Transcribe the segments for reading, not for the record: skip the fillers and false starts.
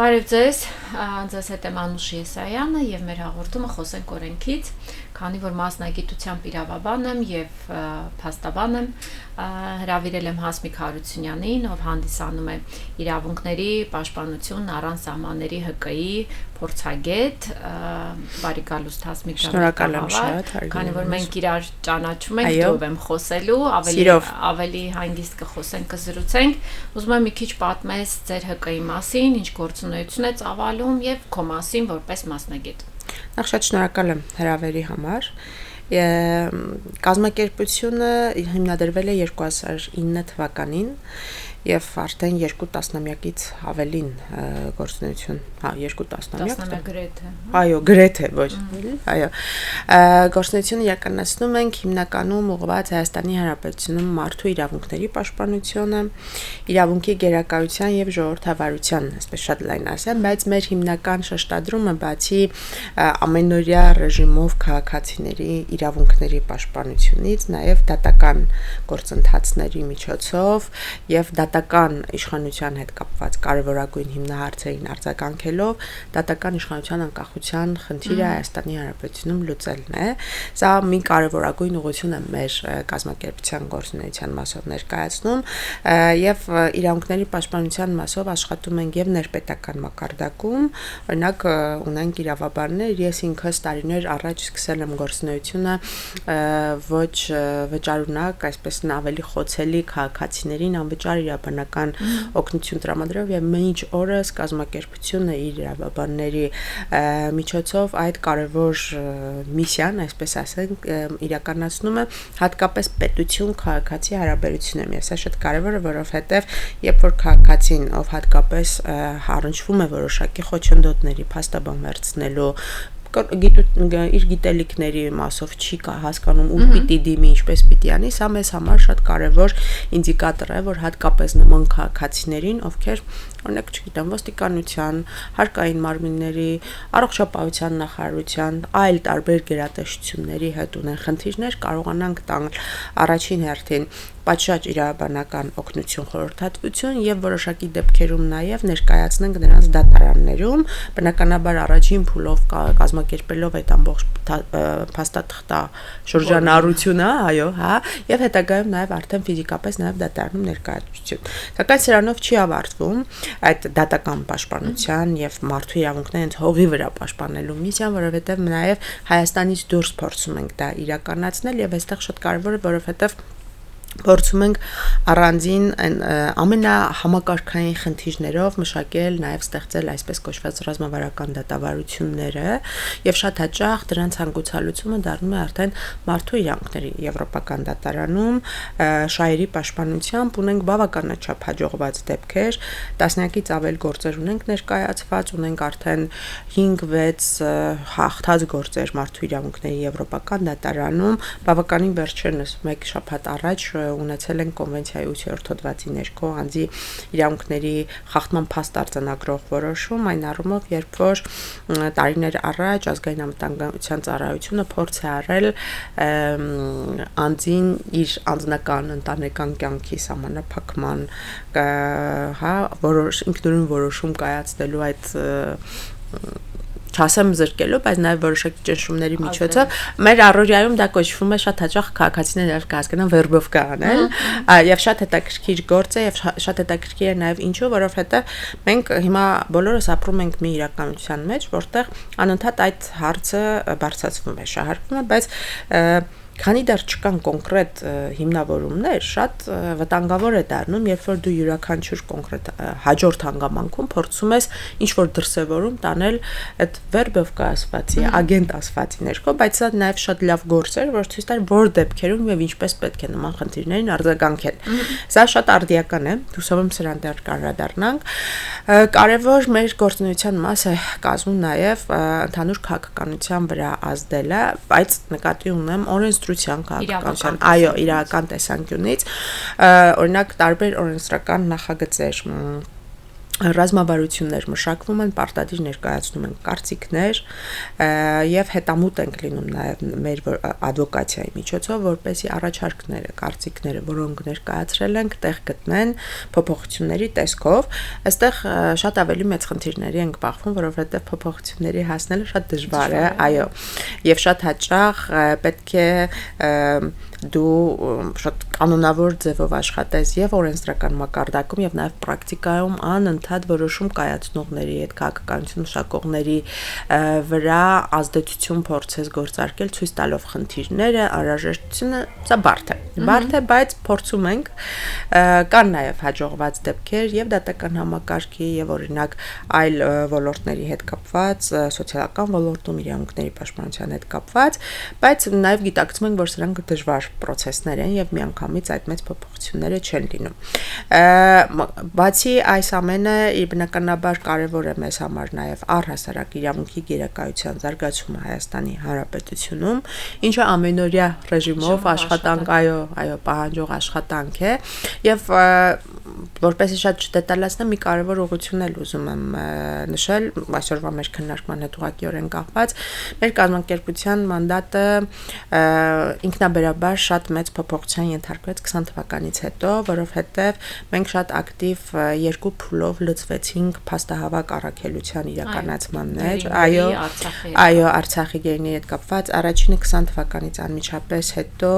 Բարև ձեզ, ձեզ հետ եմ Անուշ Եսայանը եւ մեր հաղորդումը խոսենք օրենքից, քանի որ մասնագիտությամբ իրավաբան եմ եւ փաստաբան եմ, հրավիրել եմ Հասմիկ Հարությունյանին, ով հանդիսանում է իրավունքների պաշտպանություն առանց սահմանների ՀԿ-ի փորձագետ, բարի գալուստ Հասմիկ, շնորհակալ եմ շատ, քանի որ մենք իրար ճանաչում ենք, դով եմ խոսելու, ավելի հանգիստ կխոսենք, կզրուցենք, ուզում եմ մի քիչ պատմես ձեր ՀԿ-ի մասին, ինչ գործունեություն է ծավալում եւ քո մասին որպես մասնագետ։ Նախ շատ շնորհակալ եմ հրավերի համար։ Կազմակերպությունը հիմնադրվել է 2009 թվականին եւ արդեն 2 տասնամյակից ավելին գործունեություն, 2 տասնամյակ գրեթե։ Այո, գրեթե, ոչ, այո։ Գործունեությունը իրականացնում ենք հիմնականում ուղղված Հայաստանի Հանրապետությունում մարդու իրավունքների պաշտպանությունը, իրավունքի գերակայության եւ ժողովրդավարության, այսպես շատ լայն ասեմ, բայց մեր հիմնական շեշտադրումը բացի ամենօրյա ռեժիմով քաղաքացիների իրավունքների պաշտպանությունից, նաեւ դատական գործընթացների միջոցով եւ դատական իշխանության հետ կապված կարևորագույն հիմնահարցերին արձագանքելով դատական իշխանության անկախության խնդիրը Հայաստանի Հանրապետությունում լուծելն է։ Սա մի կարևորագույն ուղղություն է մեր կազմակերպության գործունեության մասով ներկայացնում եւ իրավունքների պաշտպանության մասով աշխատում ենք եւ ներպետական մակարդակում, օրինակ ունենք իրավաբաններ, ես ինքս տարիներ առաջ սկսել եմ գործունեությունը ոչ վճարունակ, այսպես ավելի խոցելի քաղաքացիներին անվճար իրավաբանական օգնություն տրամադրելով եւ մինչ օրս կազմակերպությունը իր իրավաբանների միջոցով այդ կարևոր միսիան, այսպես ասենք, իրականացնում է հատկապես պետություն քաղաքացի հարաբերությունում։ Սա շատ կարևոր է, որովհետեւ երբ որ քաղաքացին, ով հատկապես առնչվում է որոշակի խոչընդոտների փաստաբան վերցնելու իր գիտելիքների մասով չի հասկանում ու պիտի դիմի, ինչպես պիտի անի, սա մեզ համար շատ կարևոր ինդիկատոր է, որ հատկապես նման քաղաքացիներին, ովքեր օրինակ, չգիտեմ, ոստիկանության, հարկային մարմինների, առողջապահության նախարարության, այլ տարբեր գերատեսչությունների հետ ունեն խնդիրներ, կարողանանք տալ առաջին հերթին պատշաճ իրավաբանական օգնություն, խորհրդատվություն եւ որոշակի դեպքերում նաեւ ներկայացնենք նրանց դատարաններում, բնականաբար առաջին փուլով կազմակերպելով այդ ամբողջ փաստաթղթա շրջանառությունը, այո, հա, եւ հետագայում նաեւ արդեն ֆիզիկապես նաեւ դատարանում ներկայացություն։ Սակայն սրանով չի ավարտվում այդ դատական պաշտպանության եւ մարդու իրավունքները հենց հողի վրա պաշտպանելու միսիան, որովհետեւ նաեւ Հայաստանից դուրս փորձում ենք դա իրականացնել եւ այստեղ շատ կարեւոր է, որովհետեւ փորձում ենք առանձին ամենահամակարգային խնդիրներով մշակել, նաև ստեղծել այսպես կոչված ռազմավարական դատավարությունները եւ շատ հաճախ դրանց հանգուցալուծումը դառնում է արդեն մարդու իրավունքների եվրոպական դատարանում շահերի պաշտպանությամբ ունենք բավականաչափ հաջողված դեպքեր, տասնյակից ավել գործեր ունենք ներկայացված, ունենք արդեն 5-6 հաղթած գործեր մարդու իրավունքների եվրոպական դատարանում, բավականին վերջերս մեկ շաբաթ առաջ ունեցել են կոնվենցիայի 8-րդ հոդվածի ներքո անձի իրավունքների խախտման փաստ արձանագրող որոշում, այն առումով, երբ որ տարիներ առաջ ազգային անվտանգության ծառայությունը փորձ է արել անձին իր անձնական ընտանեկան կյանքի սահմանափակման, ինքնուրույն որոշում կայացնելու այդ չասեմ զրկելու, բայց նաև որոշակի ճնշումների միջոցով մեր առօրյայում դա կոչվում է շատ հաճախ քաղաքացիները կհասկանան վերբովկա անել, եւ շատ հետաքրքիր գործ է եւ շատ հետաքրքիր է նաև ինչու, որովհետեւ մենք հիմա բոլորս ապրում ենք մի իրականության մեջ, որտեղ անընդհատ այդ հարցը բարձրացվում է, շահարկվում է, բայց քանի դեռ չկան կոնկրետ հիմնավորումներ, շատ վտանգավոր է դառնում, երբ որ դու յուրաքանչյուր կոնկրետ հաջորդ հանգամանքում փորձում ես ինչ-որ դրսևորում տանել այդ վերբովկա ասվածի, ագենտ ասվածի ներքո, բայց սա նաև շատ լավ գործ է, որ ցույց տար որ դեպքերում եւ ինչպես պետք է նման խնդիրներին արձագանքել։ Սա շատ արդիական է, հուսով եմ սրան դեռ կանդրադառնանք։ Կարևոր մեր գործունեության մաս է կազմում նաև ընդհանուր քաղաքականության վրա ազդելը, բայց նկատի ունեմ օրենսդրության քաղաքականության, այո, իրական տեսանկյունից, օրինակ տարբեր օրենսդրական նախագծեր Ռազմավարություններ մշակվում են, պարտադիր ներկայացնում են կարծիքներ եւ հետամուտ ենք լինում նաեւ մեր ադվոկացիայի միջոցով, որպեսզի առաջարկները, կարծիքները, որոնք ներկայացրել ենք, տեղ գտնեն փոփոխությունների տեսքով, այստեղ շատ ավելի մեծ խնդիրների ենք բախվում, որովհետեւ փոփոխությունների հասնելը շատ դժվար է, այո, եւ շատ հաճախ պետք է դու շատ կանոնավոր ձևով աշխատես եւ օրենսդրական մակարդակում եւ նաեւ պրակտիկայում անընդհատ որոշում կայացնողների հետ քաղաքականություն մշակողների վրա ազդեցություն փորձես գործարկել ցույց տալով խնդիրները, անհրաժեշտությունը, սա բարդ է, բայց փորձում ենք, կան նաեւ հաջողված դեպքեր եւ դատական համակարգի եւ օրինակ այլ ոլորտների հետ կապված, սոցիալական ոլորտում իրավունքների պաշտպանության հետ կապված, բայց նաեւ գիտակցում ենք, որ սրանք դժվար procesներ են եւ միանգամից այդ մեծ փոփոխությունները չեն լինում։ Բացի այս ամենը բնականաբար կարևոր է մեզ համար նաեւ առհասարակ իրավունքի գերակայության զարգացումը Հայաստանի Հանրապետությունում, ինչը ամենօրյա ռեժիմով աշխատանք, այո, պահանջող աշխատանք է եւ որպեսզի շատ չդետալացնեմ, մի կարևոր ուղղություն էլ ուզում եմ նշել, այսօրվա մեր քննարկման հետ ուղղակիորեն կապված, մեր կազմակերպության մանդատը ինքնաբերաբար շատ մեծ փոփոխության ենթարկվեց 20 թվականից հետո, որովհետև մենք շատ ակտիվ երկու փուլով լծվեցինք փաստահավաք առաքելության իրականացման մեջ, այո, Արցախի գերիների հետ կապված առաջինը 20 թվականից անմիջապես հետո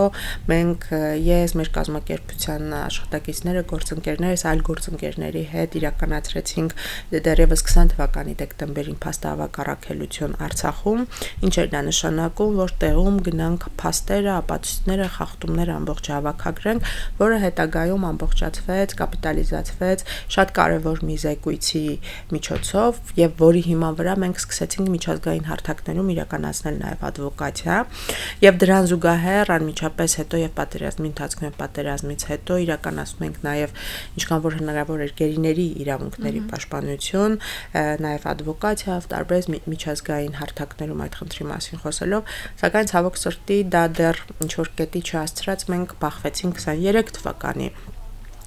մենք ես մեր կազմակերպության աշխատակիցները, գործընկերներս, այլ գործընկերների հետ իրականացրեցինք դեռևս 20 թվականի դեկտեմբերին փաստահավաք առաքելություն Արցախում, ինչ էր դա նշանակում, որ տեղում գնանք փաստերը, ապացույցները, խախտումները ամբողջ հավաքագրենք, որը հետագայում ամբողջացվեց, կապիտալիզացվեց շատ կարևոր մի զեկույցի միջոցով եւ որի հիման վրա մենք սկսեցինք միջազգային հարթակներում իրականացնել նաեւ ադվոկատիա եւ դրան զուգահեռ անմիջապես հետո եւ պատերազմի ընթացքում եւ պատերազմից հետո իրականացնում ենք նաեւ ինչքան որ հնարավոր էր գերիների իրավունքների պաշտպանություն, նաեւ ադվոկատիա, տարբեր միջազգային հարթակներում այդ խնդրի մասին խոսելով, սակայն ցավոք սրտի դա դեռ ինչ որ կետի չհասցրած մենք բախվեցինք 23 թվականի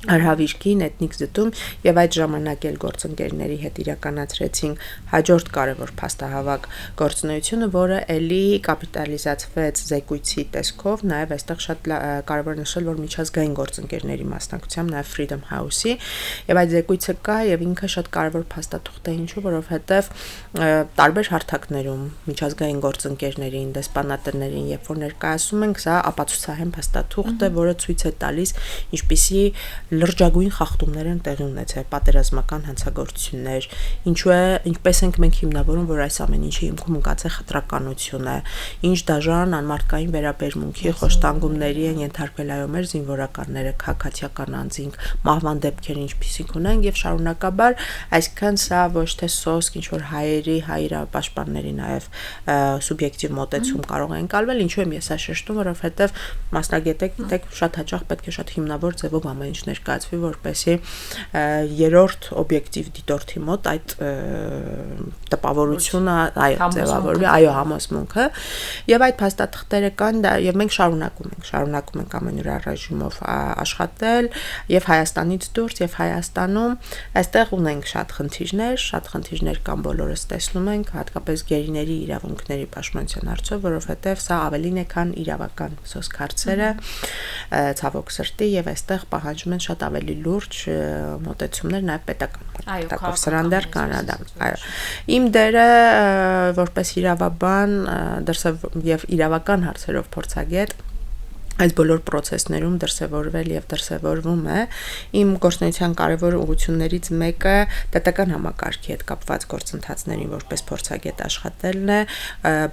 Արհավիրքին էթնիկ զտում եւ այդ ժամանակ էլ գործընկերների հետ իրականացրեցինք հաջորդ կարևոր փաստահավաք գործունեությունը, որը ելի կապիտալիզացվեց զեկույցի տեսքով, նաեւ այստեղ շատ կարևոր նշել, որ միջազգային գործընկերների մասնակցությամբ նաեւ Freedom House-ի եւ այդ զեկույցը կա եւ ինքը շատ կարևոր փաստաթուղթ է, ինչու որովհետեւ տարբեր հարթակներում միջազգային գործընկերներին, դեսպանատներին, երբ որ ներկայացում ենք, սա ապացուցահեն փաստաթուղթ է, որը ցույց է տալիս ինչպիսի լրջագույն խախտումներ են տեղի ունեցել, պատերազմական հանցագործություններ, ինչպես ենք մենք հիմնավորում, որ այս ամեն ինչի հիմքում ընկած է խտրականություն է, ինչ դաժան անմարդկային վերաբերմունքի խոշտանգումների են ենթարկվել այո մեր զինվորականները, քաղաքացիական անձինք, մահվան դեպքեր ինչպիսիք ունեն եւ շարունակաբար, այսքան սա ոչ թե սոսկ ինչ որ հայերի, հայրապաշտպանների նաեւ սուբյեկտիվ մոտեցում կարող է ընկալվել, ինչու եմ ես շեշտում, որովհետեւ մասնագետեք գիտեք շատ հաճախ պետք է շատ հիմնավոր ձևով ամեն ինչ ներկայացվի, որպեսզի երրորդ օբյեկտիվ դիտորդի մոտ այդ տպավորությունը ձևավորվի, այո, համոզմունքը եւ այդ փաստաթղթերը կան եւ մենք շարունակում ենք ամենօրյա ռեժիմով աշխատել եւ Հայաստանից դուրս եւ Հայաստանում այստեղ ունենք շատ խնդիրներ կան, բոլորս տեսնում ենք, հատկապես գերիների իրավունքների պաշտպանության հարցով, որովհետեւ սա ավելին է, քան իրավական սոսկ հարցերը, ցավոք սրտի եւ այստեղ պահանջում են շատ ավելի լուրջ մոտեցումներ նաեւ պետական սրանդեր կանադա, այո, իմ դերը որպես իրավաբան եւ իրավական հարցերով փորձագետ այս բոլոր process-ներում դրսևորվել եւ դրսևորվում է իմ գործունեության կարևոր ուղղություններից մեկը դատական համակարգի հետ կապված գործընթացներին որպես փորձագետ աշխատելն է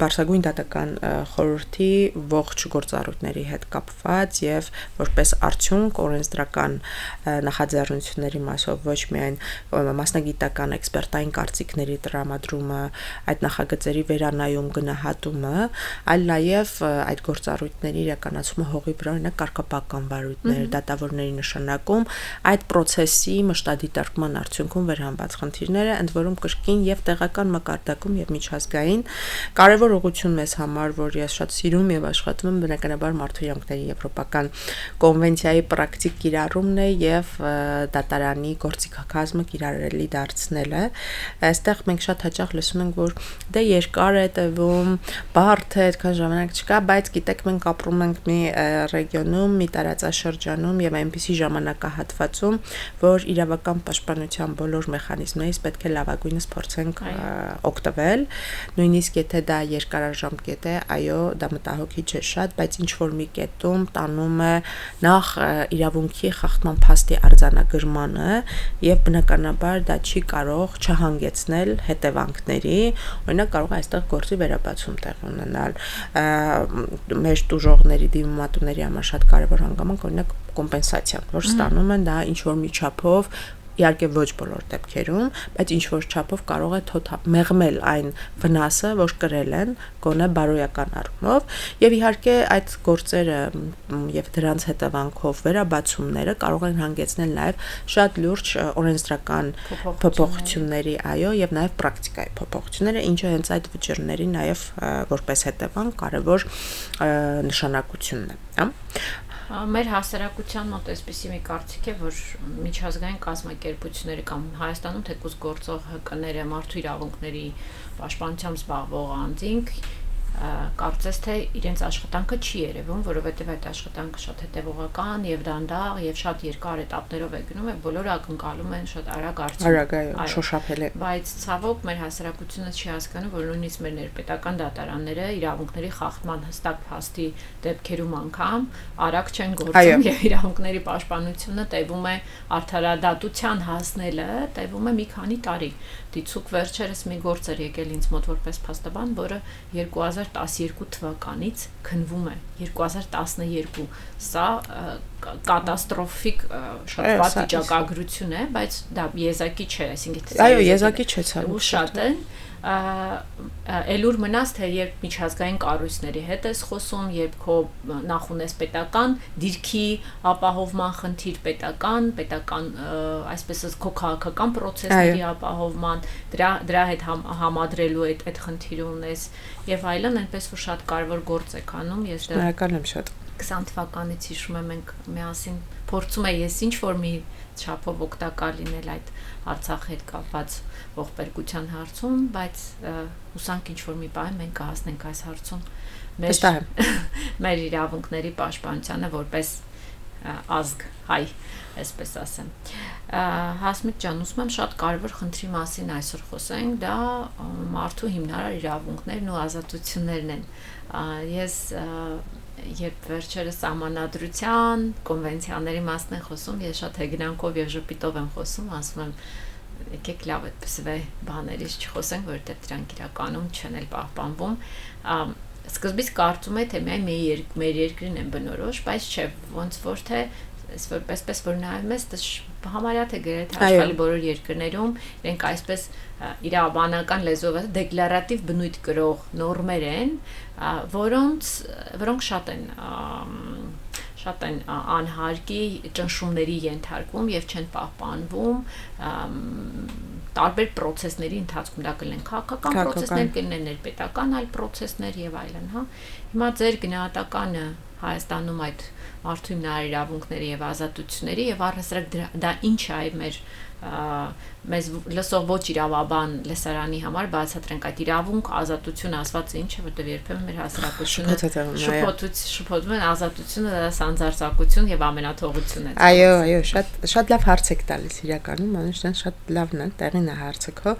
Բարսագույն դատական խորհրդի ողջ գործառույթների հետ կապված եւ որպես արդյունք օրենսդրական նախաձեռնությունների մասով ոչ միայն մասնագիտական էքսպերտային կարծիքների տրամադրումը այդ նախագծերի վերանայում գնահատումը այլ նաեւ այդ գործառույթների իրականացումը հողի վրա օրինակ կարգապահական վարույթներ, դատավորների նշանակում, այդ process-ի մշտադիտարկման արդյունքում վերհանված խնդիրները, ընդ որում կրկին եւ տեղական մակարդակում եւ միջազգային կարևոր ուղղություն մեզ համար, որ ես շատ սիրում եւ աշխատում եմ բնականաբար մարդու իրավունքների եվրոպական կոնվենցիայի պրակտիկ կիրառումն է եւ դատարանի գործիքակազմը կիրառելի դարձնելը։ Այստեղ մենք շատ հաճախ լսում ենք, որ դե երկար է տևում, բարդ է, այդքան ժամանակ չկա, բայց գիտեք մենք ապրում ենք մի ռեգիոնում, մի տարածաշրջանում եւ այնպիսի ժամանակահատվածում, որ իրավական պաշտպանության բոլոր մեխանիզմներից պետք է լավագույնս փորձենք օգտվել, նույնիսկ եթե դա երկարաժամկետ է, այո, դա մտահոգիչ է շատ, բայց ինչ որ մի կետում տանում է նախ իրավունքի խախտման փաստի արձանագրմանը եւ բնականաբար դա չի կարող չհանգեցնել հետևանքների, օրինակ կարող է այստեղ գործի վերաբացում տեղ ունենալ, մեր տուժողների դիմումատուների համար շատ կարևոր հանգամանք, օրինակ կոմպենսացիան, որ ստանում են դա ինչ որ մի չափով իհարկե ոչ բոլոր դեպքերում, բայց ինչ որ չափով կարող է մեղմել այն վնասը, որ կրել են, գոնե բարոյական առումով, եւ իհարկե այդ գործերը եւ դրանց հետևանքով վերաբացումները կարող են հանգեցնել նաեւ շատ լուրջ օրենսդրական փոփոխությունների, այո, եւ նաեւ պրակտիկայի փոփոխությունները, ինչը հենց այդ վճիռների նաեւ որպես հետևանք կարևոր նշանակությունն է, հա։ Մեր հասարակության մոտ այսպիսի մի կարծիք է, որ միջազգային կազմակերպությունները կամ Հայաստանում թեկուզ գործող ՀԿ-ները մարդու իրավունքների պաշտպանությամբ զբաղվող անձինք կարծես թե իրենց աշխատանքը չի երևում, որովհետև այդ աշխատանքը շատ հետևողական եւ դանդաղ եւ շատ երկար էտապներով է գնում եւ բոլորը ակնկալում են շատ արագ արդյունք, շոշափել է, բայց ցավոք մեր հասարակությունը չի հասկանում, որ նույնիսկ մեր ներպետական դատարանները իրավունքների խախտման հստակ փաստի դեպքերում անգամ արագ չեն գործում եւ իրավունքների պաշտպանությունը տևում է արդարադատության հասնելը տևում է մի քանի տարի։ Դիցուկ վերջերս մի գործ էր եկել ինձ մոտ որպես փաստաբան, որը 2012 թվականից քննվում է 2012, սա կատաստրոֆիկ շատ վատ վիճակագրություն է, բայց դա եզակի չէ, այսինքն այո, եզակի չէ ցավոք, շատ են Էլուր մնաց թե երբ միջազգային կառույցների հետ ես խոսում, երբ քո նախունես պետական դիրքի ապահովման խնդիր պետական, այսպես ասած քո քաղաքական process-ների ապահովման, դրա հետ համադրելու այդ խնդիրը ունես եւ այլն, այնպես որ շատ կարևոր գործ եք անում, ես դա շնորհակալ եմ շատ 20 թվականից հիշում եմ մենք միասին փորձում ես ինչ որ մի չափով օգտակար լինել այդ Արցախի հետ կապված ողբերգության հարցում, բայց հուսանք ինչ որ մի բան մենք կհասնենք այս հարցում մեր իրավունքների պաշտպանությանը որպես ազգ հայ, այսպես ասեմ։ Հասմիկ ջան, ուզում եմ շատ կարևոր խնդրի մասին այսօր խոսենք, դա մարդու հիմնարար իրավունքներն ու ազատություններն են։ Ես երբ վերջերս Սահմանադրության կոնվենցիաների մասն եմ խոսում, ես շատ հեգնանքով եւ ժպիտով եմ խոսում, ասում եմ եկեք լավ այդպես բաներից չխոսենք, որովհետեւ դրանք իրականում չեն էլ պահպանվում։ Սկզբից կարծում եմ թե միայն մեր երկրին են բնորոշ, բայց չէ, ոնց որ թե այսպես որ նայում ես, դա համարյա թե գրեթե աշխարհի բոլոր երկրներում իրենք այսպես իրավաբանական լեզվով դեկլարատիվ բնույթ կրող նորմեր են, որոնք շատ են անհարկի ճնշումների ենթարկվում եւ չեն պահպանվում տարբեր process-ների ընթացքում, դա կլինեն քաղաքական process-ներ, կլինեն ներպետական այլ process-ներ եւ այլն, հա։ Հիմա ձեր գնահատականը Հայաստանում այդ մարդու հիմնարար իրավունքների եւ ազատությունների եւ առհասարակ դա ինչ է մեզ լսող ոչ իրավաբան լեսարանի համար բացատրենք այդ իրավունք, ազատություն ասված ինչ է, որտեղ երբեմն մեր հասարակությունը շփոթվում են ազատությունը, դա սանձարձակություն եւ ամենաթողություն է։ Այո, շատ լավ հարց եք տալիս իրականում, անշուշտ շատ լավն է, տեղին է հարցը քո,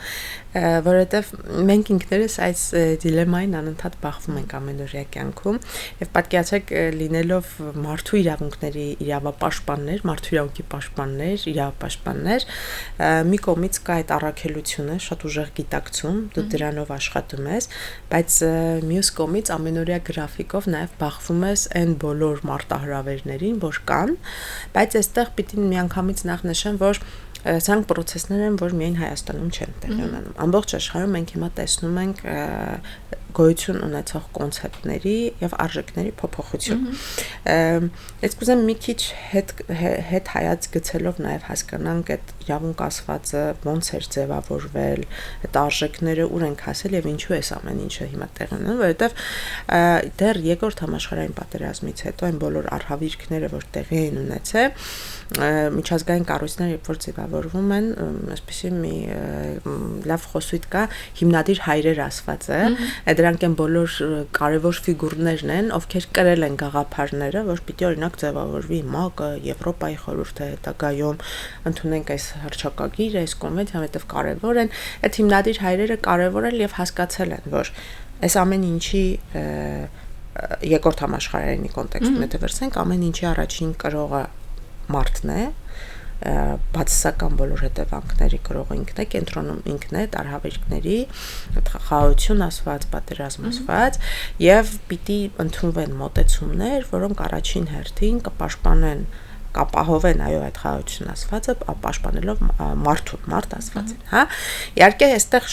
որովհետեւ մենք ինքներս այս դիլեմային անընդհատ բախվում ենք ամենօրյա կյանքում եւ պատկերացեք լինելով մարդու իրավունքների իրավապաշտպաններ, մարդու իրավունքի պաշտպաններ, իրավապաշտպաններ, մի կողմից կա այդ առաքելությունը, շատ ուժեղ գիտակցում, դու դրանով աշխատում ես, բայց մյուս կողմից ամենօրյա գրաֆիկով նաև բախվում ես այն բոլոր մարտահրավերներին, որ կան, բայց այստեղ պիտի միանգամից նախ նշեմ, որ Սրանք process-ներ են, որ միայն Հայաստանում չեն տեղի ունենում։ Ամբողջ աշխարհում մենք հիմա տեսնում ենք գոյություն ունեցող կոնցեպտների եւ արժեքների փոփոխություն։ Ես կուզեմ մի քիչ հետ հայաց գցելով նաեւ հասկանանք այդ իրավունք ասվածը ոնց էր ձևավորվել, այդ արժեքները ուր են հասել եւ ինչու է ամեն ինչը հիմա տեղի ունենում, որովհետեւ դեռ երկրորդ համաշխարհային պատերազմից հետո այն բոլոր արհավիրքները, որ տեղի են ունեցել, միջազգային կառույցները երբ որ ձևավորվում են, այսպեսի մի լավ խոսույթ կա, հիմնադիր հայրեր ասված է, դրանք են բոլոր կարևոր ֆիգուրներն են, ովքեր կրել են գաղափարները, որ պիտի օրինակ ձևավորվի ՄԱԿ-ը, Եվրոպայի խորհուրդը, հետագայում ընդունենք այս հռչակագիրը, այս կոնվենցիան, որտեղ կարևոր են, այդ հիմնադիր հայրերը կարևորել եւ հասկացել են, որ այս ամեն ինչի երկրորդ համաշխարհային կոնտեքստում եթե վերցնենք, ամեն ինչի առաջին կրողը մարդն է, բացասական բոլոր հետևանքների կրողը ինքն է, կենտրոնում ինքն է, տարհավիրքների, խաղաղություն ասված, պատերազմ ասված, եւ պիտի ընդունվեն մոտեցումներ, որոնք առաջին հերթին կպաշտպանեն կապահովեն այո այդ խաղաղություն ասվածը պաշտպանելով մարդ ասվածին, հա։ Իհարկե այստեղ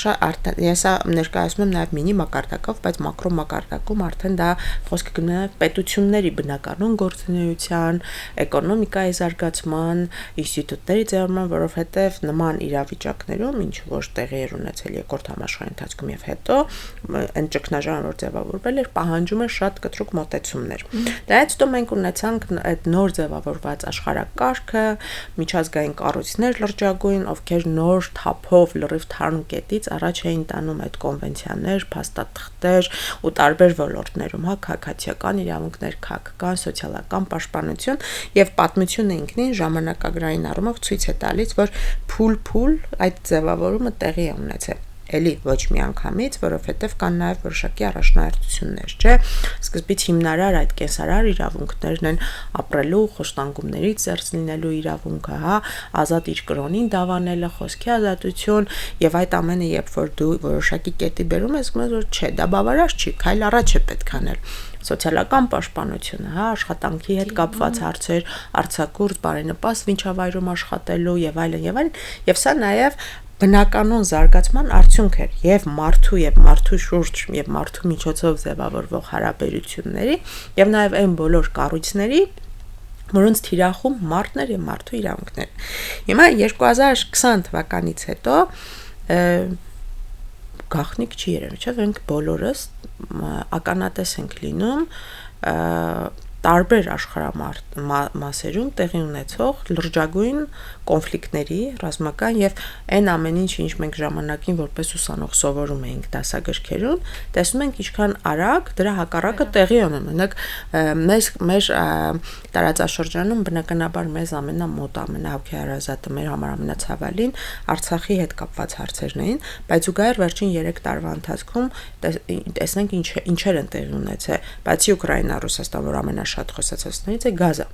ես ներկայացնում եմ նաև մինի մակարդակով, բայց մակրո մակարդակում արդեն դա խոսքը գնում է պետությունների բնականոն գործունեության, էկոնոմիկայի զարգացման, ինստիտուտների ձևավորման, որովհետև նման իրավիճակներում, ինչ որ տեղի էր ունեցել երկրորդ համաշխարհային ընթացքում եւ հետո այն ճգնաժամը որ ձևավորվել էր, պահանջում էր շատ կտրուկ մոտեցումներ։ Դրանից հետո մենք ունեցանք այդ նոր ձևավորված աշխարհակարգը, միջազգային կառույցներ լրջագույն, ովքեր նոր թափով լրիվ թարմ կետից առաջ էին տանում այդ կոնվենցիաներ, փաստաթղթեր ու տարբեր ոլորտներում, հա, քաղաքացիական իրավունքներ, քաղաքական, սոցիալական պաշտպանություն եւ պատմությունը ինքնին ժամանակագրային առումով ցույց է տալիս, որ փուլ այդ ձևավորումը տեղի է ունեցել։ Էլի ոչ միանգամից, որովհետև կան նաև որոշակի առաջնահերթություններ, չէ՞։ Սկզբից հիմնարար այդ կենսարար իրավունքներն են ապրելու, խոշտանգումներից զերծ լինելու իրավունքը, հա, ազատ իր կրոնին դավանելը, խոսքի ազատություն, եւ այդ ամենը, երբ որ դու որոշակի կետի բերում ես, ասում ես, որ չէ, դա բավարար չի, քայլ առաջ է պետք անել։ Սոցիալական պաշտպանությունը, հա, աշխատանքի հետ կապված հարցեր, արձակուրդ, բարենպաստ միջավայրում աշխատելու եւ այլն, եւ սա նաեւ բնականոն զարգացման արդյունք էր եւ մարդու շուրջ եւ մարդու միջոցով ձևավորվող հարաբերությունների եւ նաեւ այն բոլոր կառույցների, որոնց թիրախում մարդն էր եւ մարդու իրավունքներ։ Հիմա 2020 թվականից հետո գաղտնիք չի երևի, չէ՞, մենք բոլորս ականատես ենք լինում տարբեր աշխարհամասերում տեղի ունեցող լրջագույն կոնֆլիկտների, ռազմական եւ այն ամեն ինչ մենք ժամանակին որպես ուսանող սովորում էինք դասագրքերում, տեսնում ենք ինչքան արագ դրա հակառակը տեղի ունենում։ Օրինակ մեր տարածաշրջանում բնականաբար մեզ ամենամոտ, ամենահոգեհարազատը մեր համար ամենացավալին Արցախի հետ կապված հարցերն էին, բայց զուգահեռ վերջին 3 տարվա ընթացքում տեսնենք ինչեր են տեղի ունեցել, բացի Ուկրաինա-Ռուսաստան, որ ամենաշատ խոսացածներից է Գազա,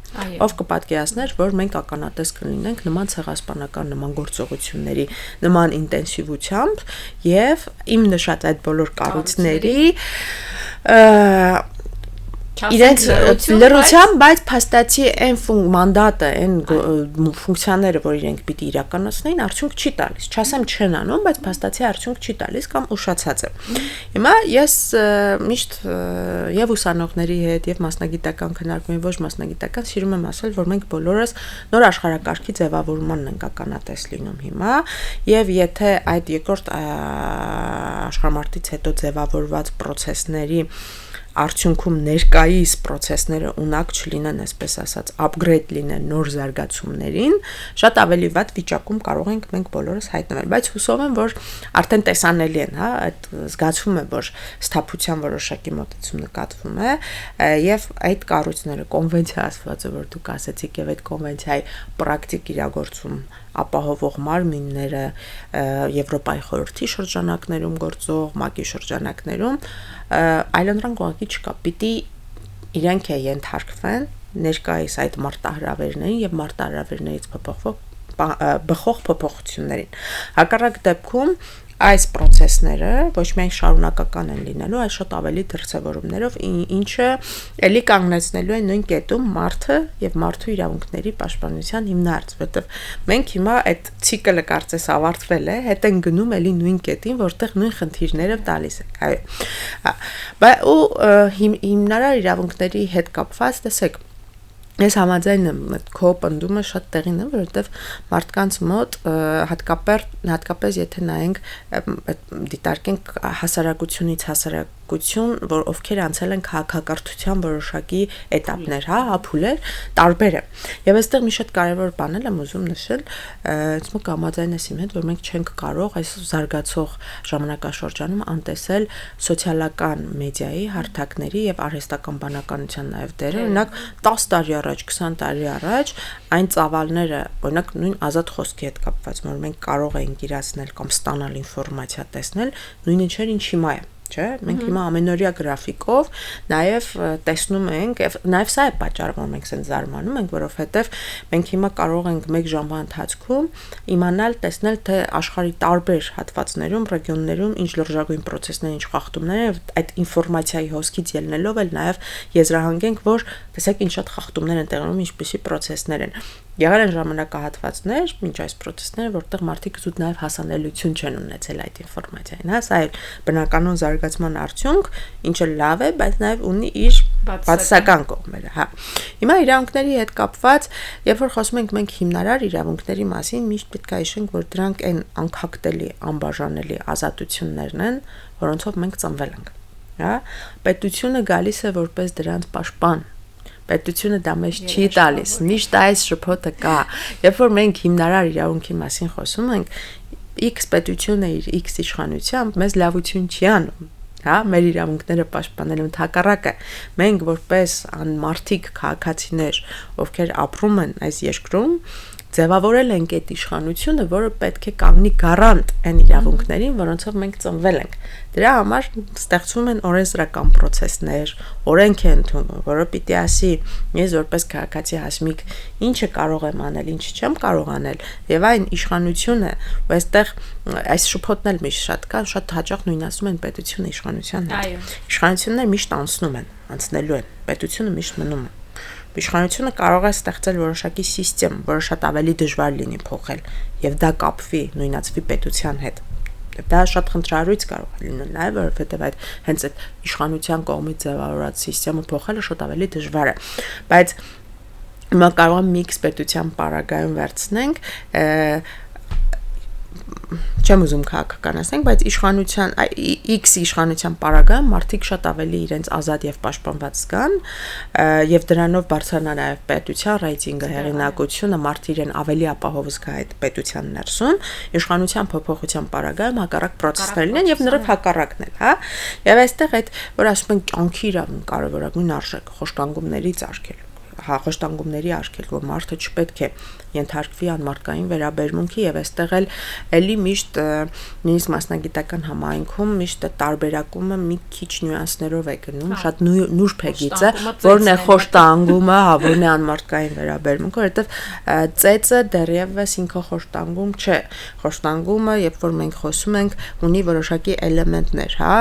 ով կպատկերացներ, որ մենք ականատես կլինենք նման ցեղասպանական նման գործողությունների նման ինտենսիվությամբ եւ իմ նշած այդ բոլոր կառույցների իրենց լրությամբ, բայց փաստացի այն մանդատը, այն ֆունկցիաները, որ իրենք պիտի իրականացնեին, արդյունք չի տալիս։ Չասեմ չեն անում, բայց փաստացի արդյունք չի տալիս կամ ուշացած է։ Հիմա ես միշտ եւ ուսանողների հետ եւ մասնագիտական քննարկումների ոչ մասնագիտական սիրում եմ ասել, որ մենք բոլորս նոր աշխարհակարգի ձևավորմանն ենք ականատես լինում հիմա, եւ եթե այդ երկրորդ աշխարհամարտից հետո ձևավորված process-ների արդյունքում ներկայիս process-ները ունակ չլինեն, այսպես ասած, upgrade լինեն նոր զարգացումներին, շատ ավելի վատ վիճակում կարող ենք մենք բոլորս հայտնվել, բայց հուսով եմ, որ արդեն տեսանելի են, հա, այդ զգացվում է, որ սթափության որոշակի մոտեցում նկատվում է, եւ այդ կառույցները, կոնվենցիա ասվածը, որ դուք ասացիք, եւ այդ կոնվենցիայի պրակտիկ իրագործում ապահովող մարմինները Եվրոպայի խորհրդի շրջանակներում գործող, ՄԱԿ-ի շրջանակներում այլընտրանք ուղղակի չկա, պիտի իրենք ենթարկվեն ներկայիս այդ մարտահրավերներին եւ մարտահրավերներից փոփոխվող բխող փոփոխություններին։ Հակառակ դեպքում այս process-ները ոչ միայն շարունակական են լինելու, այլ շատ ավելի դրսևորումներով, ինչը էլի կանգնեցնելու է նույն կետում մարդը եւ մարդու իրավունքների պաշտպանության հիմնարկ, որովհետեւ մենք հիմա այդ ցիկլը կարծես ավարտվել է, հետ են գնում էլի նույն կետին, որտեղ նույն խնդիրները տալիս ենք, այո։ Բայց ու հիմնարար իրավունքների հետ կապված, տեսեք, ես համաձայն եմ, քո պնդումը շատ տեղին է, որովհետև մարդկանց մոտ հատկապես եթե նայենք դիտարկենք հասարակությունից հասարակություն, որ ովքեր անցել են քաղաքակրթության որոշակի էտապներ, ապուլեր, տարբեր է։ Եվ այստեղ մի շատ կարևոր բան եմ ուզում նշել, ինձ կամաձայն ես իմ հետ, որ մենք չենք կարող այս զարգացող ժամանակաշրջանում անտեսել սոցիալական մեդիայի, հարթակների եւ արհեստական բանականության նաեւ դերը, օրինակ 10 տարի առաջ, 20 տարի առաջ այն ծավալները, օրինակ նույն ազատ խոսքի հետ կապված, որ մենք կարող էինք իրացնել կամ ստանալ ինֆորմացիա տեսնել, նույնը չէր ինչ հիմա է, չէ՞։ Մենք հիմա ամենօրյա գրաֆիկով նաև տեսնում ենք, եւ նաև սա է պատճառը, որ մենք ցենց զարմանում ենք, որովհետեւ մենք հիմա կարող ենք 1 ժամվա ընթացքում իմանալ, տեսնել, թե աշխարհի տարբեր հատվածներում, ռեգիոններում ինչ լրջագույն process-ներ, ինչ խախտումներ են, այդ ինֆորմացիայի հոսքից ելնելով էլ նաև եզրահանգենք, որ տեսեք ինչ շատ խախտումներ են տեղի ունենում, ինչպիսի process-ներ են։ Եղել են ժամանակահատվածներ, մինչ այս process-ները, որտեղ մարդիկ զուտ նաև հասանելիություն չեն ունեցել այդ ինֆորմացիային, հա, սա է բնականon զարգացման արդյունք, ինչը լավ է, բայց նաև ունի իր բացասական կողմերը, հա։ Հիմա իրավունքների հետ կապված, երբ որ խոսում ենք մենք հիմնարար իրավունքների մասին, միշտ պետք է հիշենք, որ դրանք այն անքակտելի, անբաժանելի ազատություններն են, որոնցով մենք ծնվել ենք, հա։ Պետությունը գալիս է որպես դրանց պաշտպան։ Պետությունը դա մեզ չի տալիս, միշտ այս շփոթը կա։ Երբ որ մենք հիմնարար իրավունքի մասին խոսում ենք, X պետությունը իր X իշխանությամբ մեզ լավություն չի անում, հա, մեր իրավունքները պաշտպանելու հակառակը։ Մենք որպես անմարդիկ քաղաքացիներ, ովքեր ապրում են այս երկրում, ձևավորել ենք այդ իշխանությունը, որը պետք է կանգնի գարանտ այն իրավունքներին, որոնցով մենք ծնվել ենք։ Դրա համար ստեղծվում են օրենսդրական process-ներ, օրենք է ընդունում, որը պիտի ասի, ես որպես քաղաքացի Հասմիկ ինչը կարող եմ անել, ինչը չեմ կարող անել, եւ այն իշխանությունը, ու այստեղ այս շփոթն էլ միշտ շատ կա, շատ հաճախ նույն ասում են պետությունը իշխանության հետ։ Իշխանությունները միշտ անցնելու են, պետությունը միշտ մնում է։ Իշխանությունը կարող է ստեղծել որոշակի համակարգ, որը շատ ավելի դժվար լինի փոխել, եւ դա կապվի, նույնացվի պետության հետ։ Դա շատ խնդրահարույց կարող է լինել նաեւ, որովհետեւ այդ հենց այդ իշխանության կողմից ձևավորած համակարգը փոխելը շատ ավելի դժվար է։ Բայց հիմա կարող եմ միքս պետության պարագայում վերցնենք, չեմ ուզում քաղաքականացնենք, բայց իշխանության X իշխանության պարագայում մարդիկ շատ ավելի իրենց ազատ եւ պաշտպանված զգան եւ դրանով բարձրանա նաեւ պետության ռեյտինգը, հեղինակությունը, մարդը իրեն ավելի ապահով զգա այդ պետության ներսում, իշխանության փոփոխության պարագայում հակառակ process-ներ լինեն եւ նրբ հակառակն էլ, հա։ Եվ այստեղ այդ, որ ասում են կյանքի իրավունք կարևորագույն արժեք, խոշտանգումներից արգելում, խոշտանգումների արգելք, որ մարդը չպետք է ենթարկվի անմարդկային վերաբերմունքի եւ այստեղ էլի միշտ նույնիսկ մասնագիտական համայնքում միշտ տարբերակումը մի քիչ նյուանսներով է գնում, շատ նուրբ է գիծը, որն է խոշտանգումը, հա, որն է անմարդկային վերաբերմունքը, որովհետեւ ծեծը դեռևս ինքը խոշտանգում չէ։ Խոշտանգումը, երբ որ մենք խոսում ենք, ունի որոշակի էլեմենտներ, հա,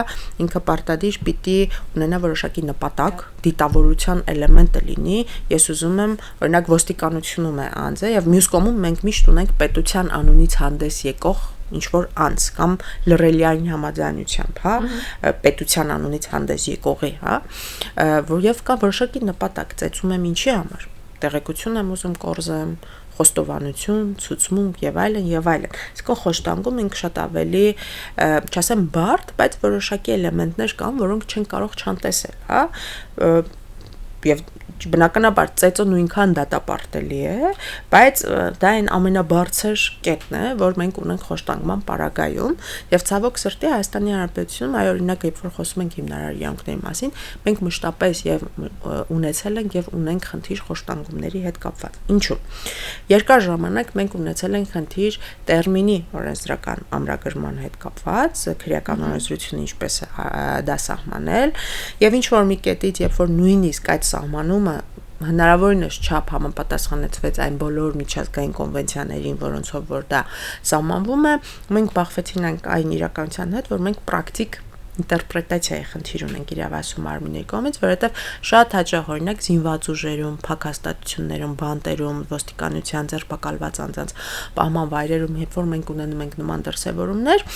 ինքը պարտադիր պիտի ունենա որոշակի նպատակ, դիտավորության էլեմենտը լինի։ Ես ուզում եմ, օրինակ ոստիկանությունում է անձը եւ մյուս կողմում մենք միշտ ունենք պետության անունից հանդես եկող ինչ որ անձ կամ լրելիային համաձայնությամբ, հա, պետության անունից հանդես եկողի, հա, որև կա որոշակի նպատակ, ծեծում եմ ինչի համար, տեղեկություն եմ ուզում կորզեմ, խոստովանություն, ցուցմունք եւ այլն եւ այլն։ Իսկ խոշտանգում ինքը շատ ավելի, չասեմ բարդ, բայց որոշակի էլեմենտներ կան, որոնք չեն կարող չանտեսել, հա, եւ բնականաբար ծեծը նույնքան դատապարտելի է, բայց դա այն ամենաբարձր կետն է, որ մենք ունենք խոշտանգման պարագայում եւ ցավոք սրտի Հայաստանի Հանրապետությունում, այ օրինակ երբ որ խոսում ենք հիմնարար իրավունքների մասին, մենք մշտապես եւ ունեցել ենք եւ ունենք խնդիր խոշտանգումների հետ կապված։ Ինչու՞։ Երկար ժամանակ մենք ունեցել ենք խնդիր տերմինի օրենսդրական ամրագրման հետ կապված, քրեական օրենսդրությունը ինչպես է դա սահմանել, եւ ինչ որ մի կետից, երբ որ նույնիսկ այդ սահմանումը հնարավորինս չափ համապատասխանեցվեց այն բոլոր միջազգային կոնվենցիաներին, որոնցով որ դա սահմանվում է, մենք բախվեցինք այն իրականության հետ, որ մենք պրակտիկ ինտերպրետացիայի խնդիր ունենք իրավասու մարմինների կողմից, որովհետև շատ հաճախ օրինակ զինված ուժերում, փակաստատություններում, բանտերում, ոստիկանության ձերբակալված անձանց պահման վայրերում, երբ որ մենք ունենում ենք նման դրսևորումներ,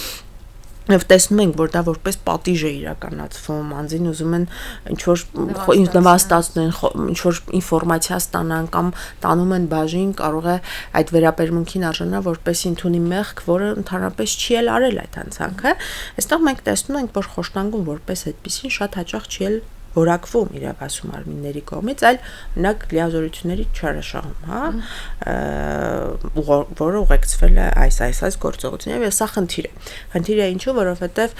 եւ տեսնում ենք, որ դա որպես պատիժ է իրականացվում, անձին ուզում են ինչ-որ նվաստացնեն, ինչ-որ ինֆորմացիա ստանան կամ տանում են բաժին, կարող է այդ վերաբերմունքին արժանա, որպեսզի ընդունի մեղք, որը ընդհանրապես չի էլ արել այդ անձանքը։ Այստեղ մենք տեսնում ենք, որ խոշտանգում որպես այդպեսին շատ հաճախ չի էլ որակվում իրավասու մարմինների կողմից, այլ օրինակ լիազորությունների չարաշահում, հա, որը ուղեկցվել է այս գործողություններով, եւ սա խնդիր է։ Խնդիր է ինչու, որովհետեւ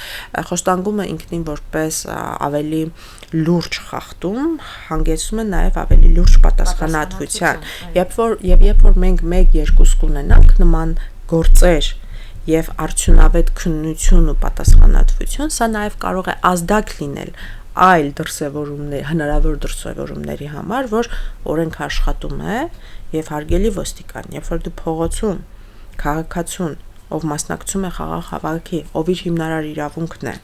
խոշտանգումը ինքնին որպես ավելի լուրջ խախտում հանգեցնում է նաեւ ավելի լուրջ պատասխանատվության։ Երբ որ մենք 1-2 կունենանք նման գործեր եւ արդյունավետ քննություն ու պատասխանատվություն, սա նաեւ կարող է ազդակ լինել այլ դրսևորումներ, հնարավոր դրսևորումների համար, որ օրենք աշխատում է եւ հարգելի ոստիկան, երբ որ դու փողոցում քաղաքացուն, ով մասնակցում է խաղաղ հավաքի, ով իր հիմնարար իրավունքն է,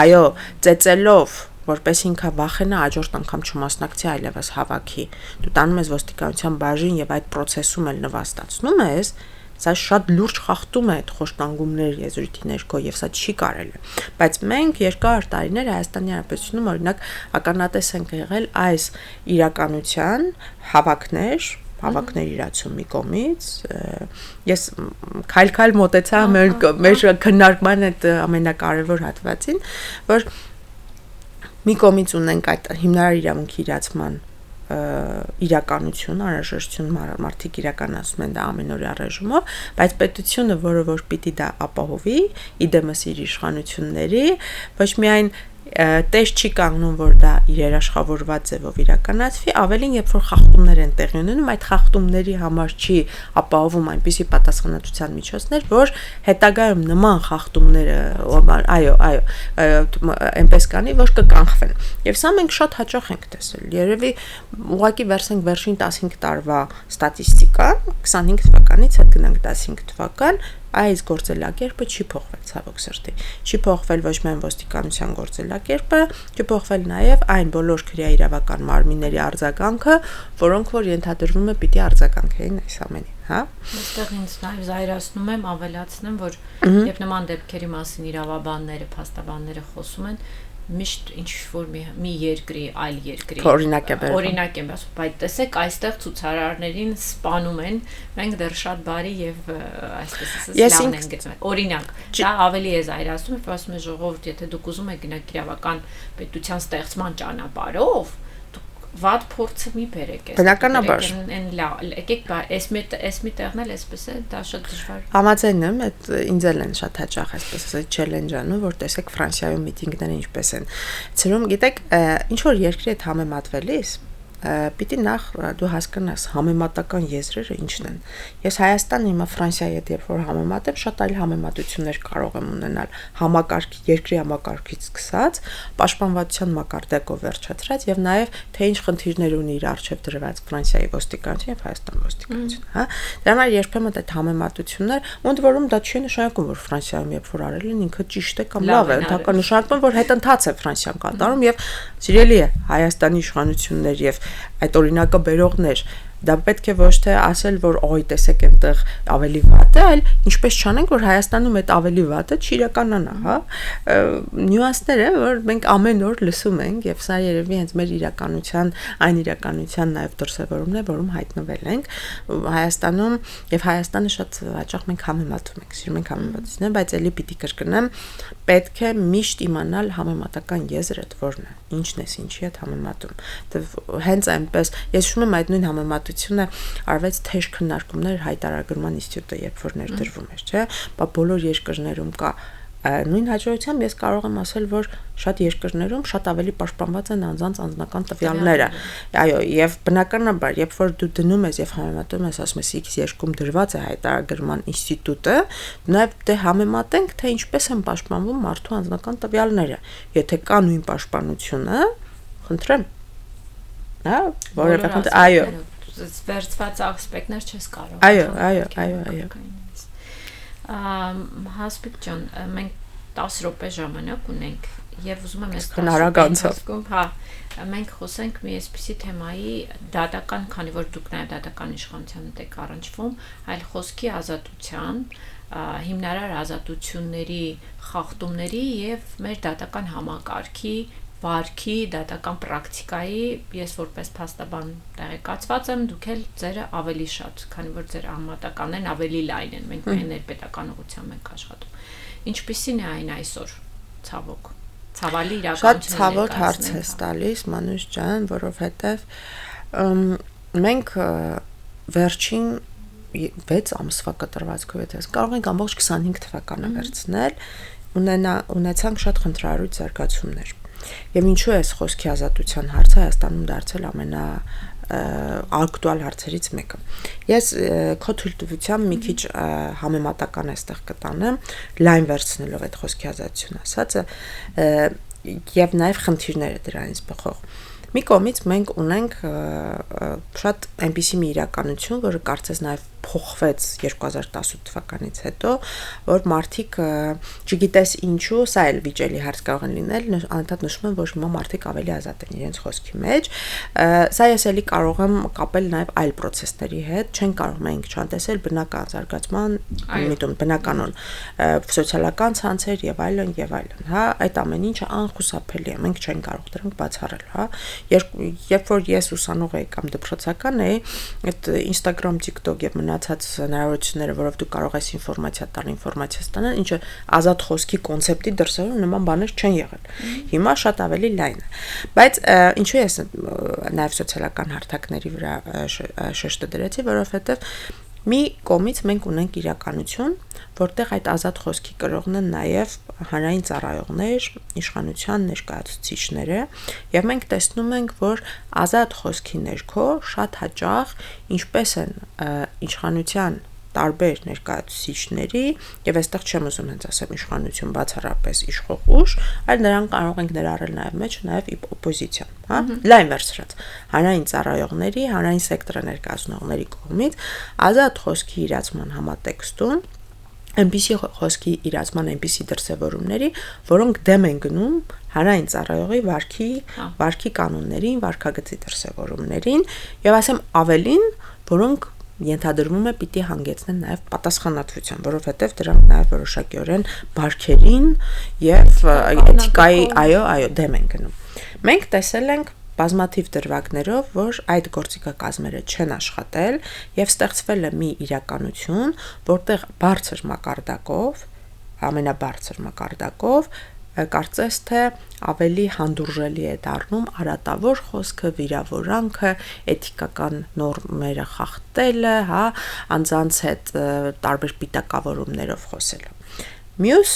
այո, ծեծելով, որպես ինքը վախենա հաջորդ անգամ չմասնակցի այլևս հավաքի, դու տանում ես ոստիկանության բաժին եւ այդ process-ում էլ նվաստացնում ես, սա շատ լուրջ խախտում է այդ խոշտանգումների եզրույթի ներքո եւ սա չի կարելի։ Բայց մենք երկար տարիներ Հայաստանի Հանրապետությունում օրինակ ականատես ենք եղել այս իրականության հավաքներ իրացումի կողմից։ Ես քայլ-քայլ մոտեցա մեր քննարկման այդ ամենակարևոր հատվածին, որ մի կողմից ունենք այդ հիմնարար իրավունքի իրացման իրականություն, անհրաժեշտություն մարդիկ իրականացնում են դա ամենօրյա ռեժիմով, բայց պետությունը, որը որ պիտի դա ապահովի, իդեմս իր իշխանությունների, ոչ միայն տես չի կանգնում, որ դա իր երաշխավորված ձևով իրականացվի, ավելին երբ որ խախտումներ են տեղի ունենում, այդ խախտումների համար չի ապահովում այնպիսի պատասխանատվության միջոցներ, որ հետագայում նման խախտումները, այնպես կանի, որ կկանխվեն։ Եվ սա մենք շատ հաճախ ենք տեսել։ Երևի ուղղակի վերցնենք վերջին 15 տարվա ստատիստիկան, 25 թվականից հետ գնանք 15 թվական, այս գործելակերպը չի փոխվել ցավոք սրտի։ Չի փոխվել ոչ միայն ոստիկանության գործելակերպը, չի փոխվել նաև այն բոլոր քրեաիրավական մարմինների արձագանքը, որոնք որ ենթադրվում է պիտի արձագանքեին այս ամենին, հա։ Այստեղ ինձ նաև զայրացնում եմ, ավելացնեմ, որ երբ նման դեպքերի մասին իրավաբանները, փաստաբանները խոսում են, միշտ ինչ որ մի երկրի այլ երկրի օրինակ եմ ասում, բայց տեսեք այստեղ ցուցարարներին սպանում են, մենք դեռ շատ բարի եւ այսպես ասած լավն են գծում։ Օրինակ, դա ավելի է զայրացնում, որ ասում է ժողովուրդ, եթե դուք ուզում եք գնաք իրավական պետության ստեղծման ճանապարհով, վատ փորձը մի բերեք, բնականաբար եկեք այս մի տեղն էլ այսպես է, դա շատ դժվար։ Համաձայն եմ, այդ ինձ էլ են շատ հաճախ այսպես ասած չելենջ անում, որ տեսեք Ֆրանսիայում միտինգները ինչպես են։ Ցրում գիտեք, ինչ որ երկրի հետ համեմատվելիս պիտի նախ դու հասկանաս համեմատական եզրերը ինչն են։ Ես Հայաստանը հիմա Ֆրանսիայի հետ երբ որ համեմատեմ, շատ այլ համեմատություններ կարող եմ ունենալ երկրի համակարգից սկսած, պաշտպանվածության մակարդակով վերջացրած եւ նաեւ թե ինչ խնդիրներ ունի իր արժեվ դրված Ֆրանսիայի ոստիկանություն եւ Հայաստանի ոստիկանություն, հա։ Դրա համար երբեմն այդ համեմատություններ, ընդ որում դա չի նշանակում, որ Ֆրանսիայում երբ որ արել են ինքը ճիշտ է կամ լավ է, ընդհանրապես նշանակում որ հետընթաց է Ֆրանսիան կատարում եւ սիրելի է Հայաստանի իշխանություններ եւ այդ օրինակը բերողներ, դա պետք է ոչ թե ասել, որ օй տեսեք այնտեղ ավելի վատ է, այլ ինչպես չանենք, որ Հայաստանում այդ ավելի վատը չիրականանա, հա։ Նյուանսներ է, որ մենք ամեն օր լսում ենք եւ սա երևի հենց մեր իրականության, այն իրականության նաեւ դրսևորումն է, որում հայտնվել ենք Հայաստանում եւ Հայաստանը շատ հաճախ մենք համեմատում ենք, սիրում ենք համեմատություններ, բայց ելի պիտի կրկնեմ, պետք է միշտ իմանալ համեմատական եզրը որն է, ինչն է, ինչի հետ համեմատում։ Հենց այնպես, ես հիշում եմ այդ նույն համեմատությունը արվեց թեժ քննարկումներ հայտարարագրման ինստիտուտը, երբ որ ներդրվում էր, չէ՞, բա բոլոր երկրներում կա նույն հաջողությամբ ես կարող եմ ասել, որ շատ երկրներում շատ ավելի պաշտպանված են անձանց անձնական տվյալները։ Այո, եւ բնականաբար, երբ որ դու դնում ես եւ համեմատում ես, ասում ես X2-ում դրված է հայտարարագրման ինստիտուտը, նաեւ դե համեմատենք, թե ինչպես են պաշտպանվում մարդու անձնական տվյալները։ Եթե կա նույն պաշտպանությունը, խնդրեմ հա, որևէ խնդիր, այո, վերցված ասպեկտներ չես կարող։ Այո։ Հասպիկ ջան, մենք 10 րոպե ժամանակ ունենք եւ ուզում եմ այս հնարավորությամբ, հա, մենք խոսենք մի այսպիսի թեմայի դատական, քանի որ դուք նաեւ դատական իշխանության եք առնչվում, այլ խոսքի ազատության, հիմնարար ազատությունների խախտումների եւ մեր դատական համակարգի վարքի, դատական պրակտիկայի, ես որպես փաստաբան տեղեկացված եմ, դուք էլ ձերը ավելի շատ, քանի որ ձեր համատականներն ավելի լայն են, մենք միայն ներպետական ուղղությամբ ենք աշխատում։ Ինչպիսին է այն այսօր, ցավոք, ցավալի իրականություն շատ ցավոտ հարց է տալիս, Մանուշ ջան, որովհետև մենք վերջին 6 ամսվա կտրվածքով եթե կարող ենք ամբողջ 25 թվականը վերցնել, ունեցանք շատ խնդրահարույց զարգացումներ։ Եվ ինչու է խոսքի ազատության հարցը Հայաստանում դարձել ակտուալ հարցերից մեկը։ Ես քո թույլտվությամբ մի քիչ համեմատական այստեղ կտանեմ, լայն վերցնելով այդ խոսքի ազատություն ասածը, եւ նաեւ խնդիրները դրանից բխող։ Մի կողմից մենք ունենք շատ այնպիսի մի իրականություն, որը կարծես նաեւ փոխվեց 2018 թվականից հետո, որ մարդիկ չգիտես ինչու, սա էլ վիճելի հարց կարող են լինել, անընդհատ նշում են, որ հիմա մարդիկ ավելի ազատ են իրենց խոսքի մեջ։ Սա ես էլի կարող եմ կապել նաեւ այլ process-ների հետ, չեն կարող մենք չանտեսել բնական զարգացման, բնականon սոցիալական ցանցեր եւ այլն, հա, այդ ամեն ինչը անխուսափելի է, մենք չենք կարող դրանք բացառել, հա։ Երբ որ ես ուսանող էի կամ դպրոցական էի, այդ Instagram, TikTok եւ մնացած հնարավորությունները, որով դու կարող ես ինֆորմացիա ստանալ, ինչը ազատ խոսքի կոնցեպտի դրսևորում նման բաներ չեն եղել։ Հիմա շատ ավելի լայն է։ Բայց ինչու ես նաեւ սոցիալական հարթակների վրա շեշտը դրեցի, որովհետեւ մի կողմից մենք ունենք իրականություն, որտեղ այդ ազատ խոսքի կրողն են նաև հանրային ծառայողներ, իշխանության ներկայացուցիչները, եւ մենք տեսնում ենք, որ ազատ խոսքի ներքո շատ հաճախ ինչպես են իշխանության տարբեր ներկայացուցիչների, եւ այստեղ չեմ ուզում հենց ասեմ իշխանություն բացառապես իշխող ուժ, այլ նրանք կարող ենք ներառել նաեւ մեջ նաեւ օպոզիցիան, հա, լայն վերցրած հանրային ծառայողների, հանրային սեկտորը ներկայացնողների կողմից ազատ խոսքի իրացման համատեքստում այնպիսի խոսքի իրացման այնպիսի դրսևորումների, որոնք դեմ են գնում հանրային ծառայողի վարքի կանոններին, վարքագծի դրսևորումներին եւ ասեմ ավելին, որոնք ենթադրվում է պիտի հանգեցնեն նաև պատասխանատվության, որովհետև դրանք նաև որոշակիորեն բարքերին եւ էթիկայի, այո, դեմ են գնում։ Մենք տեսել ենք բազմաթիվ դրվագներով, որ այդ գործիքակազմերը չեն աշխատել եւ ստեղծվել է մի իրականություն, որտեղ բարձր մակարդակով, ամենաբարձր մակարդակով կարծես թե ավելի հանդուրժելի է դառնում արատավոր խոսքը, վիրավորանքը, էթիկական նորմերը խախտելը, հա, անձանց հետ տարբեր պիտակավորումներով խոսելը։ Մյուս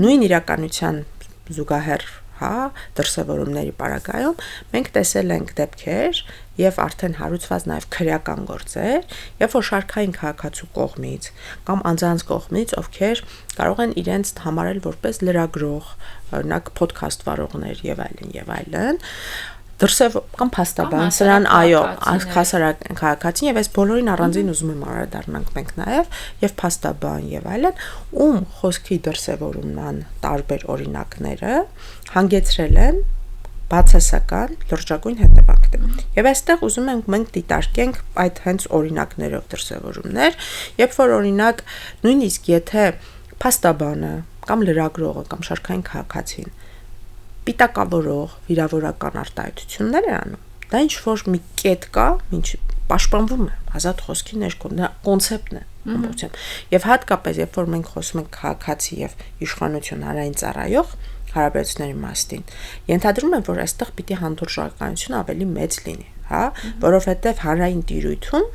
նույն իրականության զուգահեռ, հա, դրսևորումների պարագայում մենք տեսել ենք դեպքեր եւ արդեն հարուցված նաեւ քրեական գործեր, երբ որ շարքային քաղաքացու կողմից կամ անձանց կողմից, ովքեր կարող են իրենց համարել որպես լրագրող, օրինակ podcast վարողներ եւ այլն, դրսև կամ փաստաբան, սրան այո, հասարակ քաղաքացին եւ այս բոլորին առանձին ուզում եմ անդրադառնանք մենք եւ փաստաբան եւ այլն, ում խոսքի դրսևորումն տարբեր օրինակները հանգեցրել են բացասական լրջագույն հետևանքներ։ Եվ այստեղ ուզում ենք մենք դիտարկենք այդ հենց օրինակներով դրսևորումներ, երբ որ օրինակ նույնիսկ եթե փաստաբանը կամ լրագրողը կամ շարքային քաղաքացին պիտակավորող վիրավորական արտահայտություններ է անում, դա ինչ որ մի կետ կա, ինչ պաշտպանվում է ազատ խոսքի ներքո, դա կոնցեպտն է ամբողջությամբ։ Եվ հատկապես երբ որ մենք խոսում ենք քաղաքացի եւ իշխանություն հանրային ծառայող հարաբերությունների մասին, ենթադրում եմ, որ այստեղ պիտի հանդուրժականություն ավելի մեծ լինի, հա, որովհետեւ հանրային տիրույթում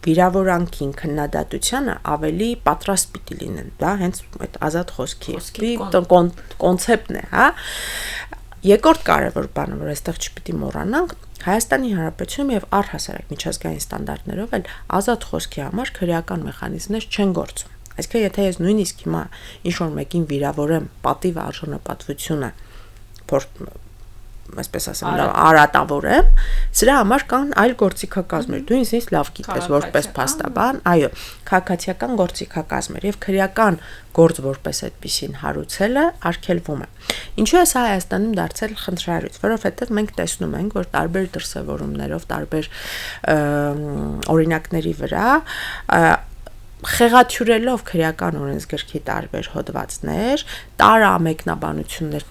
վիրավորանքին քննադատությանը ավելի պատրաստ պիտի լինեն, դա հենց այդ ազատ խոսքի կոնցեպտն է, հա։ Երկրորդ կարևոր բանը, որ այստեղ չպիտի մոռանանք, Հայաստանի Հանրապետությունում եւ առհասարակ միջազգային ստանդարտներով էլ ազատ խոսքի համար քրեական մեխանիզմներ չեն գործում։ Այսինքն եթե ես նույնիսկ հիմա ինչ որ մեկին վիրավորեմ պատիվ արժանապատվությունը այսպես ասեմ, արատավոր եմ, սրա համար կան այլ գործիքակազմեր։ Դու ինձ լավ գիտես որպես փաստաբան, այո, քաղաքացիական գործիքակազմեր եւ քրեական գործ որպես այդպեսին հարուցելը արգելվում է։ Ինչու է սա Հայաստանում դարձել խնդրահարույց, որովհետեւ մենք տեսնում ենք, որ տարբեր դրսևորումներով, տարբեր օրինակների վրա խեղաթյուրելով քրեական օրենսգրքի տարբեր հոդվածներ, տարամեկնաբանություններ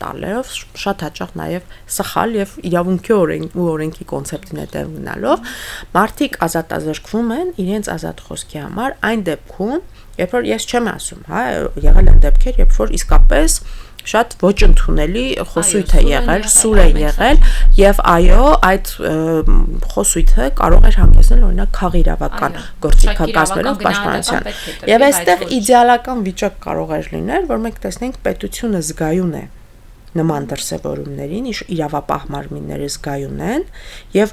տալով, շատ հաճախ նաև սխալ եւ իրավունքի օրենքի կոնցեպտին հետեւ գնալով, մարդիկ ազատազրկվում են իրենց ազատ խոսքի համար այն դեպքում, երբ որ ես չեմ ասում, հա, եղել են դեպքեր, երբ որ իսկապես շատ ոչ ընդունելի խոսույթ է եղել, սուր է եղել եւ այո, այդ խոսույթը կարող էր հանգեցնել օրինակ քաղաքիրավական գործիքակազմերով պաշտպանության։ Եվ այստեղ իդեալական վիճակ կարող էր լինել, որ մենք տեսնենք պետությունը զգայուն է նման դրսևորումներին, իրավապահ մարմինները զգայուն են եւ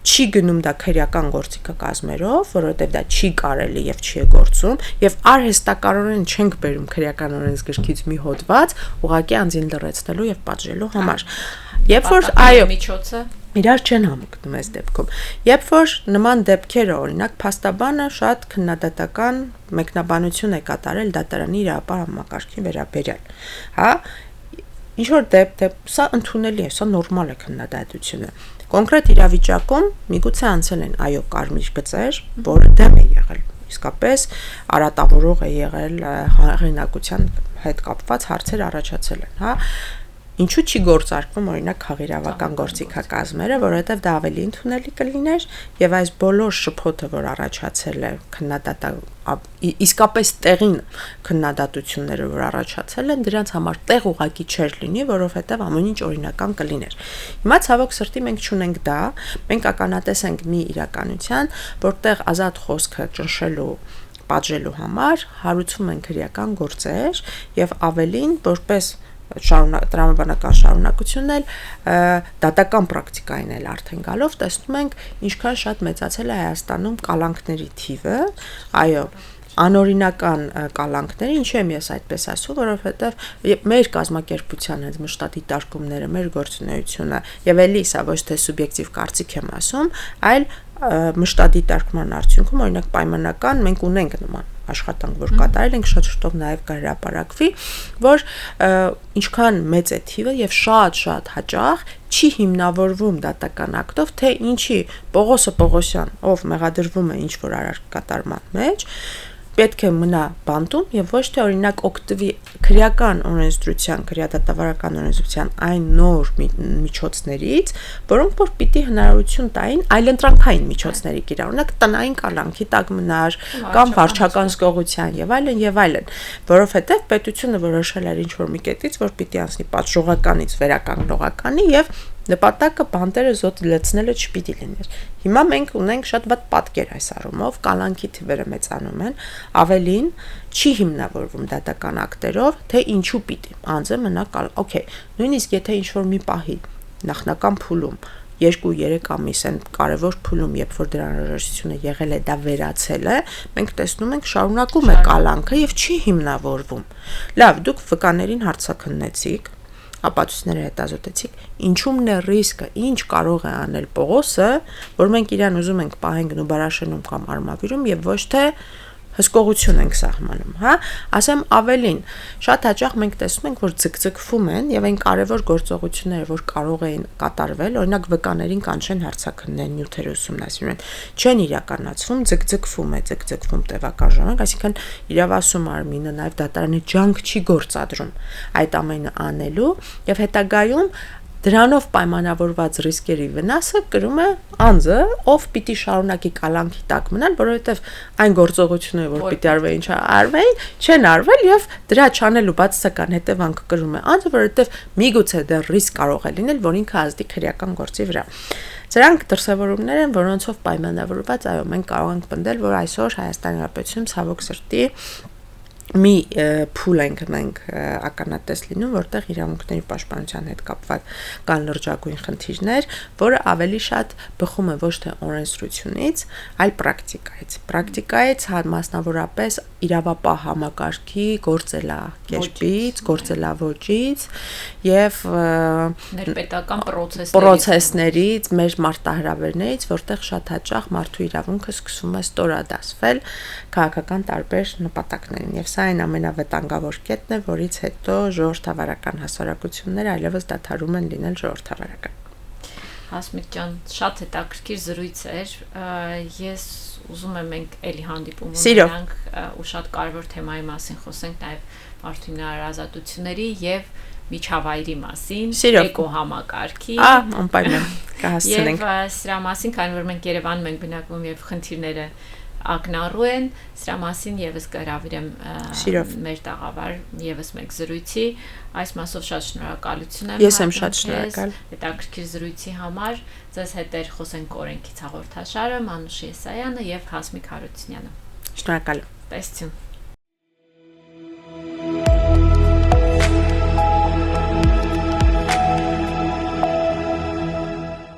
չի գնում դա քրեական գործիքակազմերով, որովհետև դա չի կարելի եւ չի գործում եւ արհեստականորեն չենք բերում քրեական օրենսգրքից մի հոդված ուղղակի անձին լրացնելու եւ պատժելու համար։ Երբ որ այո միջոցը իրար չեն համընկնում այս դեպքում։ Երբ որ նման դեպքերը, օրինակ, փաստաբանը շատ քննադատական մեկնաբանություն է կատարել դատարանի իրավապահ համակարգի վերաբերյալ, հա, ինչ որ սա ընդունելի է, սա նորմալ է քննադատությունը։ Կոնկրետ իրավիճակում միգուցե անցել են այո կարմիր գծեր, որը դեմ է եղել, իսկապես արատավորող է եղել հեղինակության հետ կապված հարցեր առաջացել են, հա։ Ինչու չի գործարկվում օրինակ քաղաքիրավական գործիքակազմերը, որովհետև դա ավելի ընդունելի կլիներ եւ այս բոլոր շփոթը, որ առաջացել է իսկապես տեղին քննադատությունները, որ առաջացել են, դրանց համար տեղ ուղակի չէր լինի, որովհետև ամեն ինչ օրինական կլիներ։ Հիմա ցավոք սրտի մենք չունենք դա, մենք ականատես ենք մի իրականության, որտեղ ազատ խոսքը ճնշելու պատժելու համար հարուցվում են քրեական գործեր եւ ավելին որպես տրամաբանական շարունակությունն էլ դատական պրակտիկային էլ արդեն գալով տեսնում ենք ինչքան շատ մեծացել է Հայաստանում կալանքների թիվը, այո, անօրինական կալանքները, ինչու եմ ես այդպես ասում, որովհետև մեր կազմակերպության հենց մշտադի դարկումները, մեր գործունեությունը եւ էլի սա ոչ թե սուբյեկտիվ կարծիք եմ ասում, այլ մշտադի դարկման արդյունքում օրինակ պայմանական մենք ունենք նման աշխատանք, որ կատարել ենք, շատ շուտով նաև կհրապարակվի, որ ինչքան մեծ է թիվը եւ շատ հաճախ չի հիմնավորվում դատական ակտով, թե ինչի Պողոսը Պողոսյան, ով մեղադրվում է ինչ որ արարք կատարման մեջ, պետք է մնա բանտում եւ ոչ թե օրինակ օգտվի քրեական օրենսդրության, քրեադատավարական օրենսդրության այն նոր միջոցներից, որոնք որ պիտի հնարավորություն տային այլընտրանքային միջոցների կիրառանք, տնային կալանքի տակ մնար կամ վարչական զգողության եւ այլն, որովհետեւ պետությունը որոշել էր ինչ որ մի կետից, որ պիտի անցնի պատժողականից վերականգնողականի եւ նպատակը բանտերը զոտ լցնելը չպիտի լիներ։ Հիմա մենք ունենք շատ վատ պատկեր այս առումով, կալանքի թիվերը մեծանում են, ավելին չի հիմնավորվում դատական ակտերով, թե ինչու պիտի անձը մնա օքեյ, նույնիսկ եթե ինչ որ մի պահի նախնական փուլում 2-3 ամիս են կարևոր փուլում, երբ որ դրա անհրաժեշտությունը եղել է, դա վերացել է, մենք տեսնում ենք շարունակում է կալանքը եւ չի հիմնավորվում։ Լավ, դուք վկաներին հարցաքննեցիք, ապացույցները հետազոտեցիք, ինչումն է ռիսկը, ինչ կարող է անել Պողոսը, որ մենք իրան ուզում ենք պահենք նուբարաշենում կամ արմավիրում եւ ոչ թե հսկողություն ենք սահմանում, հա, ասեմ ավելին, շատ հաճախ մենք տեսնում ենք, որ ձգձգվում են եւ այն կարեւոր գործողությունները, որ կարող էին կատարվել, օրինակ վկաներին կանչեն հարցաքննեն, նյութերը ուսումնասիրեն, չեն իրականացվում, ձգձգվում տևական ժամանակ, այսինքն իրավասու մարմինը նաեւ դատարանը ջանք չի գործադրում այդ ամենը անելու եւ հետագայում դրանով պայմանավորված ռիսկերի վնասը կրում է անձը, ով պիտի շարունակի կալանքի տակ մնալ, որովհետև այն գործողությունները, որ պիտի արվեին, չեն արվել եւ դրա չանելու բացասական հետևանքը կրում է անձը, որովհետև միգուցե դեռ ռիսկ կարող է լինել, որ ինքը ազդի քրեական գործի վրա։ Սրանք դրսևորումներ են, որոնցով պայմանավորված, այո, մենք կարող ենք պնդել, որ այսօր Հայաստանի Հանրապետությունում ցավոք սրտի մի փուլ ենք մենք ականատես լինում, որտեղ իրավունքների պաշտպանության հետ կապված կան լրջագույն խնդիրներ, որը ավելի շատ բխում է ոչ թե օրենսդրությունից, այլ պրակտիկայից, մասնավորապես իրավապահ համակարգի գործելակերպից, գործելավոճից եւ ներպետական պրոցեսներից, մեր մարտահրավերներից, որտեղ շատ հաճախ մարդու իրավունքը սկսում է ստորադասվել քաղաքական տարբեր նպատակներին եւ սա այն ամենավտանգավոր կետն է, որից հետո ժողովրդավարական հասարակությունները այլևս դադարում են լինել ժողովրդավարական։ Հասմիկ ջան, շատ հետաքրքիր զրույց էր։ Ես ուզում եմ մենք էլի հանդիպում ունենանք ու շատ կարևոր թեմայի մասին խոսենք, նաև մարդու ազատությունների եւ միջավայրի մասին, էկոհամակարգի։ Անպայման կհասցնենք։ Եվ սրա մասին, քանի որ մենք Երևանում ենք բնակվում եւ խնդիրները ակնառու են, սրա մասին եւս կհրավիրեմ մեր տաղավար եւս մեկ զրույցի, այս մասով շատ շնորհակալություն եմ։ Ես եմ շատ շնորհակալ հետաքրքիր զրույցի համար։ Ձեզ հետ էր խոսենք օրենքից հաղորդաշարը Մանուշ Եսայանը եւ Հասմիկ Հարությունյանը։ Շնորհակալ։ Տեսություն։